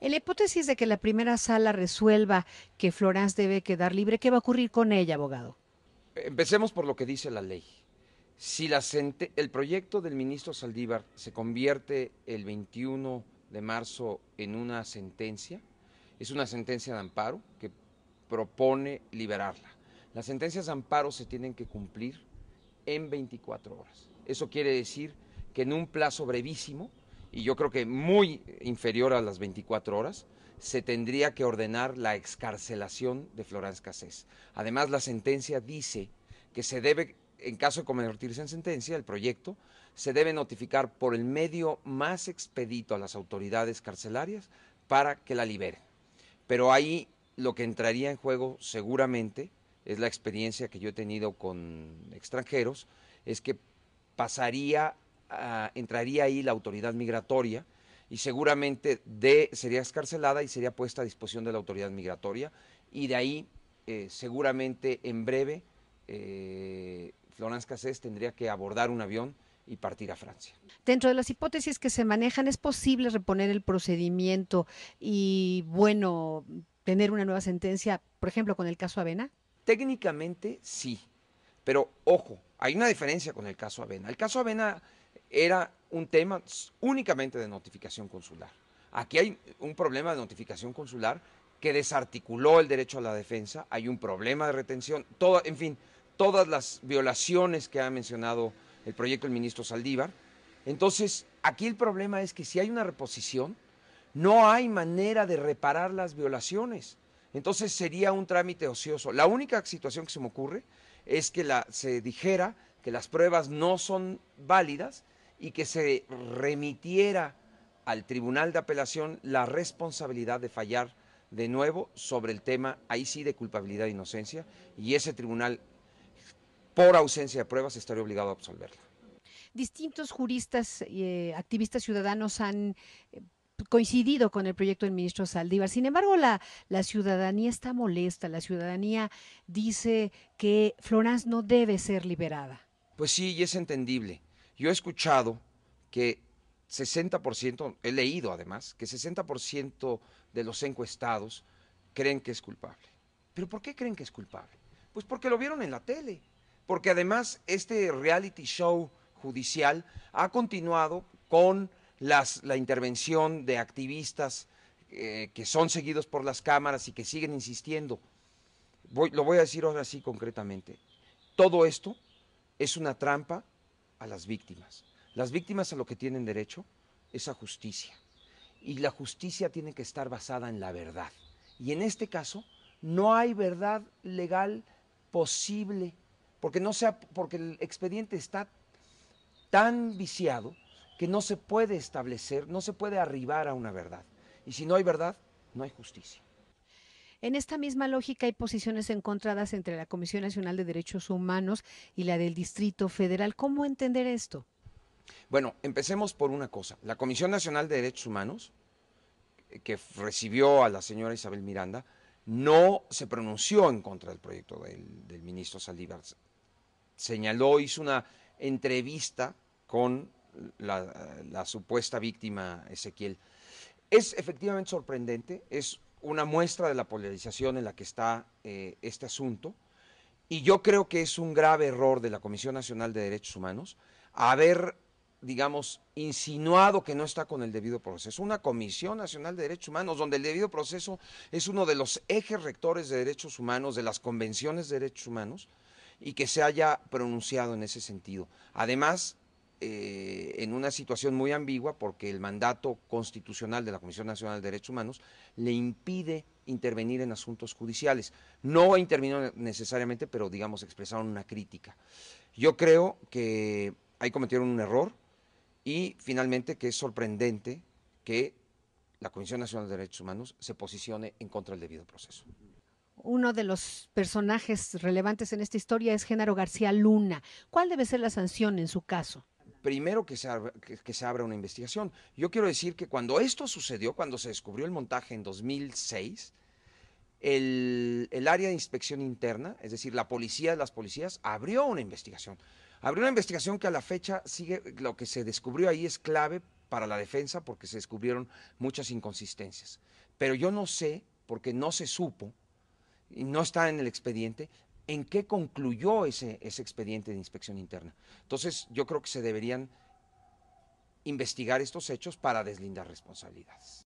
En la hipótesis de que la primera sala resuelva que Florence debe quedar libre, ¿qué va a ocurrir con ella, abogado? Empecemos por lo que dice la ley. Si el proyecto del ministro Saldívar se convierte el 21 de marzo en una sentencia, es una sentencia de amparo que propone liberarla. Las sentencias de amparo se tienen que cumplir en 24 horas. Eso quiere decir que en un plazo brevísimo, y yo creo que muy inferior a las 24 horas, se tendría que ordenar la excarcelación de Florence Cassés. Además, la sentencia dice que se debe, en caso de convertirse en sentencia, el proyecto, se debe notificar por el medio más expedito a las autoridades carcelarias para que la liberen. Pero ahí lo que entraría en juego seguramente es la experiencia que yo he tenido con extranjeros, es que entraría ahí la autoridad migratoria y seguramente sería excarcelada y sería puesta a disposición de la autoridad migratoria y de ahí seguramente en breve Florence Cassés tendría que abordar un avión y partir a Francia. Dentro de las hipótesis que se manejan, ¿es posible reponer el procedimiento y, bueno, tener una nueva sentencia, por ejemplo, con el caso Avena? Técnicamente sí, pero ojo, hay una diferencia con el caso Avena. El caso Avena era un tema únicamente de notificación consular. Aquí hay un problema de notificación consular que desarticuló el derecho a la defensa, hay un problema de retención, en fin, todas las violaciones que ha mencionado el proyecto del ministro Saldívar. Entonces, aquí el problema es que si hay una reposición, no hay manera de reparar las violaciones. Entonces sería un trámite ocioso. La única situación que se me ocurre es que se dijera que las pruebas no son válidas y que se remitiera al Tribunal de Apelación la responsabilidad de fallar de nuevo sobre el tema, ahí sí, de culpabilidad e inocencia, y ese tribunal, por ausencia de pruebas, estaría obligado a absolverla. Distintos juristas y activistas ciudadanos han coincidido con el proyecto del ministro Saldívar. Sin embargo, la ciudadanía está molesta, la ciudadanía dice que Florence no debe ser liberada. Pues sí, y es entendible. Yo he escuchado que 60%, he leído además, que 60% de los encuestados creen que es culpable. ¿Pero por qué creen que es culpable? Pues porque lo vieron en la tele. Porque además este reality show judicial ha continuado con la intervención de activistas que son seguidos por las cámaras y que siguen insistiendo. Lo voy a decir ahora sí concretamente. Todo esto es una trampa a las víctimas. Las víctimas a lo que tienen derecho es a justicia. Y la justicia tiene que estar basada en la verdad. Y en este caso no hay verdad legal posible, porque el expediente está tan viciado que no se puede establecer, no se puede arribar a una verdad. Y si no hay verdad, no hay justicia. En esta misma lógica hay posiciones encontradas entre la Comisión Nacional de Derechos Humanos y la del Distrito Federal. ¿Cómo entender esto? Bueno, empecemos por una cosa. La Comisión Nacional de Derechos Humanos, que recibió a la señora Isabel Miranda, no se pronunció en contra del proyecto del ministro Saldívar. Señaló, hizo una entrevista con la supuesta víctima Ezequiel. Es efectivamente sorprendente, es una muestra de la polarización en la que está este asunto, y yo creo que es un grave error de la Comisión Nacional de Derechos Humanos haber, digamos, insinuado que no está con el debido proceso. Una Comisión Nacional de Derechos Humanos donde el debido proceso es uno de los ejes rectores de derechos humanos, de las convenciones de derechos humanos, y que se haya pronunciado en ese sentido. Además, en una situación muy ambigua porque el mandato constitucional de la Comisión Nacional de Derechos Humanos le impide intervenir en asuntos judiciales. No intervino necesariamente, pero digamos expresaron una crítica. Yo creo que ahí cometieron un error y finalmente que es sorprendente que la Comisión Nacional de Derechos Humanos se posicione en contra del debido proceso. Uno de los personajes relevantes en esta historia es Genaro García Luna. ¿Cuál debe ser la sanción en su caso? Primero que se abra una investigación. Yo quiero decir que cuando esto sucedió, cuando se descubrió el montaje en 2006, el área de inspección interna, es decir, la policía de las policías, abrió una investigación. Abrió una investigación que a la fecha sigue, lo que se descubrió ahí es clave para la defensa porque se descubrieron muchas inconsistencias. Pero yo no sé, porque no se supo, y no está en el expediente, en qué concluyó ese expediente de inspección interna. Entonces, yo creo que se deberían investigar estos hechos para deslindar responsabilidades.